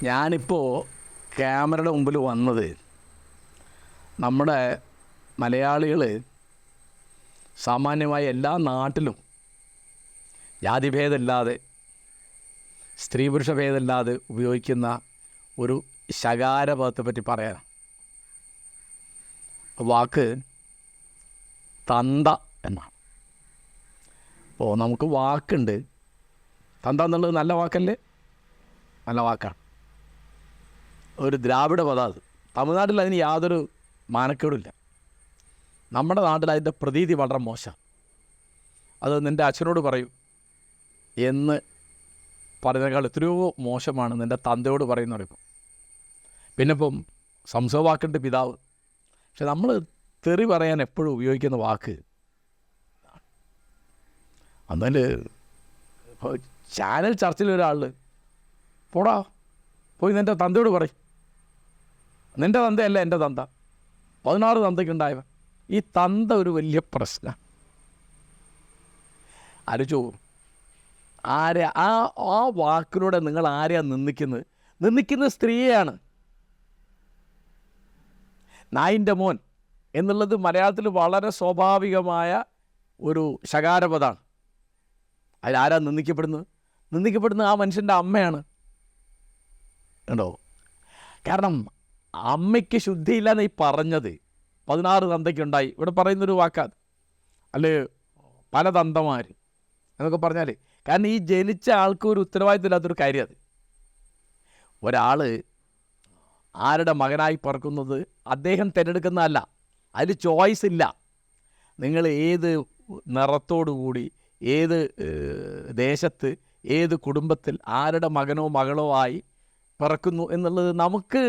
ഞാനിപ്പോൾ ക്യാമറയുടെ മുമ്പിൽ വന്നത് നമ്മുടെ മലയാളികൾ സാമാന്യമായി എല്ലാ നാട്ടിലും ജാതിഭേദമില്ലാതെ സ്ത്രീ പുരുഷ ഭേദമില്ലാതെ ഉപയോഗിക്കുന്ന ഒരു ശകാരപദത്തെ പറ്റി പറയാം. വാക്ക് തന്ത എന്നാണ്. അപ്പോൾ നമുക്ക് വാക്കുണ്ട്. തന്ത എന്നുള്ളത് നല്ല വാക്കല്ലേ? നല്ല വാക്കാണ്. ഒരു ദ്രാവിഡ പദം അത്. തമിഴ്നാട്ടിൽ അതിന് യാതൊരു മാനക്കേടുമില്ല. നമ്മുടെ നാട്ടിൽ അതിൻ്റെ പ്രതീതി വളരെ മോശം. അത് നിൻ്റെ അച്ഛനോട് പറയൂ എന്ന് പറയുന്നതിനേക്കാൾ എത്രയോ മോശമാണ് നിൻ്റെ തന്തയോട് പറയുന്നത്. ഇപ്പം പിന്നെ ഇപ്പം സംസവാക്കുണ്ട് പിതാവ്. പക്ഷെ നമ്മൾ തെറി പറയാൻ എപ്പോഴും ഉപയോഗിക്കുന്ന വാക്ക് എന്നാൽ ചാനൽ ചർച്ചയിൽ ഒരാൾ പോടാ പോയി നിൻ്റെ തന്തയോട് പറയും. നിൻ്റെ തന്തയല്ല എൻ്റെ തന്ത, 16 തന്തയ്ക്കുണ്ടായവൻ. ഈ തന്ത ഒരു വലിയ പ്രശ്നം. ആലോചിച്ചു ആരെ ആ വാക്കിലൂടെ നിങ്ങൾ ആരെയാണ് നിന്ദിക്കുന്നത്? നിന്ദിക്കുന്നത് സ്ത്രീയെയാണ്. നായിൻ്റെ മോൻ എന്നുള്ളത് മലയാളത്തിൽ വളരെ സ്വാഭാവികമായ ഒരു ശകാരപദമാണ്. അതിലാരാ നിന്ദിക്കപ്പെടുന്നത്? നിന്ദിക്കപ്പെടുന്നത് ആ മനുഷ്യൻ്റെ അമ്മയാണ്. ഉണ്ടോ? കാരണം അമ്മയ്ക്ക് ശുദ്ധിയില്ലെന്ന് ഈ പറഞ്ഞത് 16 തന്തയ്ക്കുണ്ടായി. ഇവിടെ പറയുന്നൊരു വാക്കാണ്. അല്ലെ പല തന്തമാർ എന്നൊക്കെ പറഞ്ഞാൽ, കാരണം ഈ ജനിച്ച ആൾക്ക് ഒരു ഉത്തരവാദിത്തമില്ലാത്തൊരു കാര്യം അത്. ഒരാൾ ആരുടെ മകനായി പറക്കുന്നത് അദ്ദേഹം തിരഞ്ഞെടുക്കുന്നതല്ല. അതിൽ ചോയ്സ് ഇല്ല. നിങ്ങൾ ഏത് നിറത്തോടുകൂടി ഏത് ദേശത്ത് ഏത് കുടുംബത്തിൽ ആരുടെ മകനോ മകളോ ആയി പിറക്കുന്നു എന്നുള്ളത് നമുക്ക്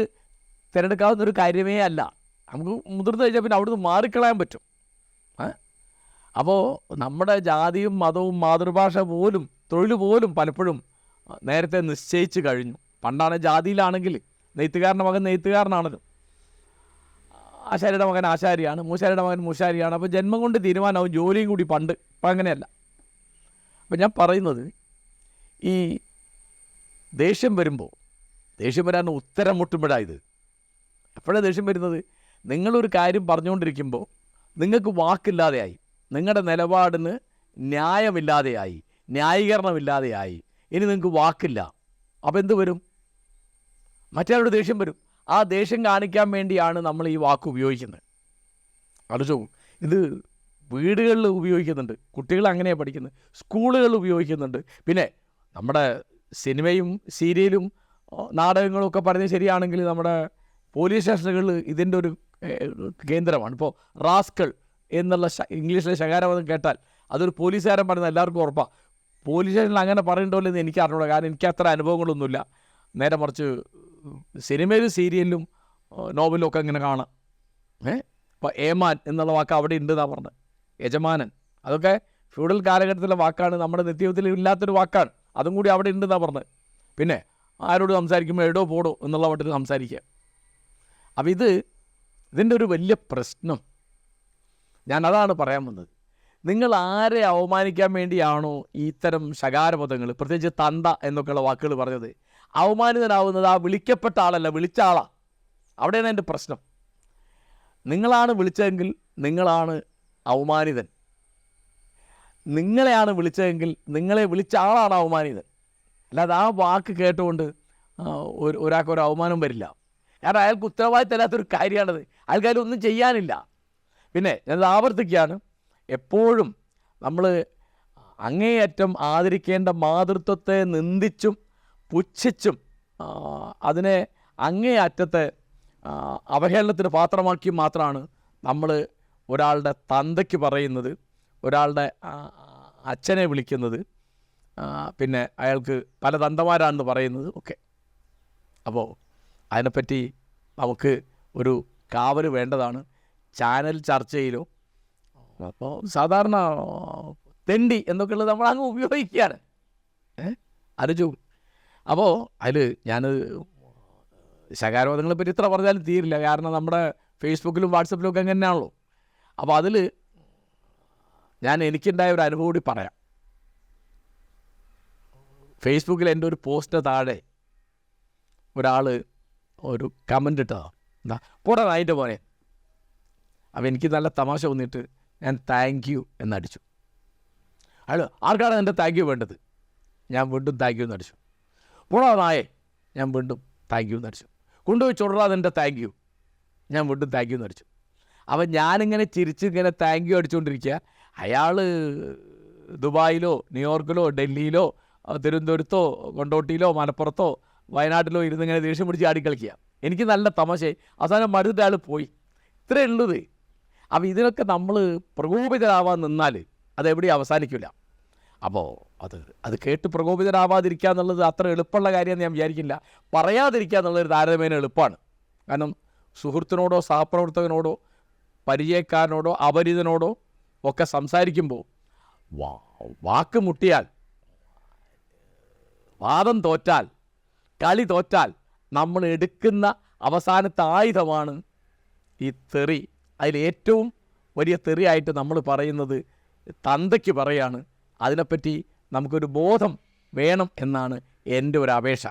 തിരഞ്ഞെടുക്കാവുന്നൊരു കാര്യമേ അല്ല. നമുക്ക് മുതിർന്നു കഴിഞ്ഞാൽ പിന്നെ അവിടുന്ന് മാറിക്കളയാൻ പറ്റും. അപ്പോൾ നമ്മുടെ ജാതിയും മതവും മാതൃഭാഷ പോലും തൊഴിൽ പോലും പലപ്പോഴും നേരത്തെ നിശ്ചയിച്ച് കഴിഞ്ഞു. പണ്ടാണ് ജാതിയിലാണെങ്കിൽ നെയ്ത്തുകാരൻ്റെ മകൻ നെയ്ത്തുകാരനാണല്ലോ, ആശാരിയുടെ മകൻ ആശാരിയാണ്, മൂശാരിയുടെ മകൻ മൂശാരിയാണ്. അപ്പോൾ ജന്മം കൊണ്ട് തീരുമാനമാവും, ജോലിയും കൂടി പണ്ട്. ഇപ്പം അങ്ങനെയല്ല. അപ്പം ഞാൻ പറയുന്നത്, ഈ ദേഷ്യം വരുമ്പോൾ, ദേഷ്യം വരാൻ ഉത്തരം മുട്ടുമ്പോഴായത് എപ്പോഴാണ് ദേഷ്യം വരുന്നത്? നിങ്ങളൊരു കാര്യം പറഞ്ഞുകൊണ്ടിരിക്കുമ്പോൾ നിങ്ങൾക്ക് വാക്കില്ലാതെയായി, നിങ്ങളുടെ നിലപാടിന് ന്യായമില്ലാതെയായി, ന്യായീകരണമില്ലാതെയായി. ഇനി നിങ്ങൾക്ക് വാക്കില്ല. അപ്പോൾ എന്ത് വരും? മറ്റൊരാളുടെ ദേഷ്യം വരും. ആ ദേഷ്യം കാണിക്കാൻ വേണ്ടിയാണ് നമ്മൾ ഈ വാക്ക് ഉപയോഗിക്കുന്നത്. ആലോചിച്ചു, ഇത് വീടുകളിൽ ഉപയോഗിക്കുന്നുണ്ട്, കുട്ടികൾ അങ്ങനെയാണ് പഠിക്കുന്നത്, സ്കൂളുകളിൽ ഉപയോഗിക്കുന്നുണ്ട്. പിന്നെ നമ്മുടെ സിനിമയും സീരിയലും നാടകങ്ങളും ഒക്കെ പറയുന്നത് ശരിയാണെങ്കിൽ നമ്മുടെ പോലീസ് സ്റ്റേഷനുകളിൽ ഇതിൻ്റെ ഒരു കേന്ദ്രമാണ്. ഇപ്പോൾ റാസ്കൾ എന്നുള്ള ഇംഗ്ലീഷിലെ ശകാരപദം കേട്ടാൽ അതൊരു പോലീസുകാരൻ പറയുന്നത് എല്ലാവർക്കും ഉറപ്പാണ്. പോലീസ് സ്റ്റേഷനിൽ അങ്ങനെ പറയണ്ടോ എന്ന് എനിക്ക് അറിഞ്ഞൂടാ, കാരണം എനിക്ക് അത്ര അനുഭവങ്ങളൊന്നുമില്ല. നേരെ മറിച്ച് സിനിമയിലും സീരിയലിലും നോവലും ഒക്കെ ഇങ്ങനെ കാണാം. ഇപ്പോൾ ഏമാൻ എന്നുള്ള വാക്ക് അവിടെ ഉണ്ടെന്നാണ് പറഞ്ഞത്. യജമാനൻ, അതൊക്കെ ഫ്യൂഡൽ കാലഘട്ടത്തിലെ വാക്കാണ്, നമ്മുടെ നിത്യജീവിതത്തിൽ ഇല്ലാത്തൊരു വാക്കാണ്. അതും കൂടി അവിടെ ഉണ്ടെന്നാണ് പറഞ്ഞത്. പിന്നെ ആരോട് സംസാരിക്കുമ്പോൾ എടോ പോടോ എന്നുള്ള മട്ടിൽ സംസാരിക്കുക. അപ്പോൾ ഇതിൻ്റെ ഒരു വലിയ പ്രശ്നം ഞാൻ അതാണ് പറയാൻ വന്നത്. നിങ്ങൾ ആരെ അവമാനിക്കാൻ വേണ്ടിയാണോ ഇത്തരം ശകാരപദങ്ങൾ, പ്രത്യേകിച്ച് തന്ത എന്നൊക്കെയുള്ള വാക്കുകൾ പറഞ്ഞത്? അവമാനിതനാവുന്നത് ആ വിളിക്കപ്പെട്ട ആളല്ല, വിളിച്ച ആളാണ്. അവിടെയാണ് എൻ്റെ പ്രശ്നം. നിങ്ങളാണ് വിളിച്ചതെങ്കിൽ നിങ്ങളാണ് അവമാനിതൻ. നിങ്ങളെയാണ് വിളിച്ചതെങ്കിൽ നിങ്ങളെ വിളിച്ച ആളാണ് അവമാനിതൻ. അല്ലാതെ ആ വാക്ക് കേട്ടുകൊണ്ട് ഒരാൾക്കൊരു അവമാനം വരില്ല. കാരണം അയാൾക്ക് ഉത്തരവാദിത്തമില്ലാത്തൊരു കാര്യമാണത്. ആൾക്കാർ ഒന്നും ചെയ്യാനില്ല. പിന്നെ ഞാനത് ആവർത്തിക്കുകയാണ്, എപ്പോഴും നമ്മൾ അങ്ങേയറ്റം ആദരിക്കേണ്ട മാതൃത്വത്തെ നിന്ദിച്ചും പുച്ഛിച്ചും അതിനെ അങ്ങേയറ്റത്തെ അവഹേളനത്തിന് പാത്രമാക്കി മാത്രമാണ് നമ്മൾ ഒരാളുടെ തന്തയ്ക്ക് പറയുന്നത്, ഒരാളുടെ അച്ഛനെ വിളിക്കുന്നത്, പിന്നെ അയാൾക്ക് പല തന്തമാരാണെന്ന് പറയുന്നത് ഒക്കെ. അപ്പോൾ അതിനെപ്പറ്റി നമുക്ക് ഒരു കാവൽ വേണ്ടതാണ്. ചാനൽ ചർച്ചയിലോ അപ്പോൾ സാധാരണ തെണ്ടി എന്നൊക്കെയുള്ളത് നമ്മൾ അങ്ങ് ഉപയോഗിക്കുകയാണ്. ആലോചിച്ചു. അപ്പോൾ അതിൽ ഞാൻ ശകാരവാദങ്ങളെ പറ്റി ഇത്ര പറഞ്ഞാലും തീരില്ല, കാരണം നമ്മുടെ ഫേസ്ബുക്കിലും വാട്സപ്പിലും ഒക്കെ അങ്ങനെയാണല്ലോ. അപ്പോൾ അതിൽ ഞാൻ എനിക്കുണ്ടായ ഒരു അനുഭവം കൂടി പറയാം. ഫേസ്ബുക്കിൽ എൻ്റെ ഒരു പോസ്റ്റ് താഴെ ഒരാൾ ഒരു കമൻ്റ് ഇട്ടതാണ്, എന്താ പോടാ നായിൻ്റെ മോനെ. അപ്പോൾ എനിക്ക് നല്ല തമാശ തോന്നിയിട്ട് ഞാൻ താങ്ക് യു എന്നടിച്ചു. അയാൾ ആർക്കാണ് എൻ്റെ താങ്ക് യു വേണ്ടത്? ഞാൻ വീണ്ടും താങ്ക് യു എന്നടിച്ചു. പോടാ നായേ, ഞാൻ വീണ്ടും താങ്ക് യു എന്നടിച്ചു. കൊണ്ടുപോയി ചൊടാതെ എൻ്റെ താങ്ക് യു, ഞാൻ വീണ്ടും താങ്ക് യു എന്നടിച്ചു. അപ്പം ഞാനിങ്ങനെ ചിരിച്ച് ഇങ്ങനെ താങ്ക് യു അടിച്ചുകൊണ്ടിരിക്കുക. അയാൾ ദുബായിലോ ന്യൂയോർക്കിലോ ഡൽഹിയിലോ തിരുവനന്തപുരത്തോ കൊണ്ടോട്ടിയിലോ മലപ്പുറത്തോ വയനാട്ടിലോ ഇരുന്നിങ്ങനെ ദേഷ്യം പിടിച്ച് ആടിക്കളിക്കുക. എനിക്ക് നല്ല തമാശയായി. അവസാനം മടുത്തിട്ട് അയാൾ പോയി. ഇത്രയേ ഉള്ളത്. അപ്പോൾ ഇതിനൊക്കെ നമ്മൾ പ്രകോപിതരാവാൻ നിന്നാൽ അതെവിടെയും അവസാനിക്കില്ല. അപ്പോൾ അത് കേട്ട് പ്രകോപിതരാവാതിരിക്കുക എന്നുള്ളത് അത്ര എളുപ്പമുള്ള കാര്യമെന്ന് ഞാൻ വിചാരിക്കില്ല. പറയാതിരിക്കുക എന്നുള്ളൊരു താരതമ്യേന എളുപ്പമാണ്. കാരണം സുഹൃത്തിനോടോ സഹപ്രവർത്തകനോടോ പരിചയക്കാരനോടോ അപരിചിതനോടോ ഒക്കെ സംസാരിക്കുമ്പോൾ വാക്ക് മുട്ടിയാൽ, വാദം തോറ്റാൽ, കളി തോറ്റാൽ നമ്മൾ എടുക്കുന്ന അവസാനത്തെ ആയുധമാണ് ഈ തെറി. അതിലേറ്റവും വലിയ തെറിയായിട്ട് നമ്മൾ പറയുന്നത് തന്തയ്ക്ക് പറയാണ്. അതിനെപ്പറ്റി നമുക്കൊരു ബോധം വേണം എന്നാണ് എൻ്റെ ഒരു അപേക്ഷ.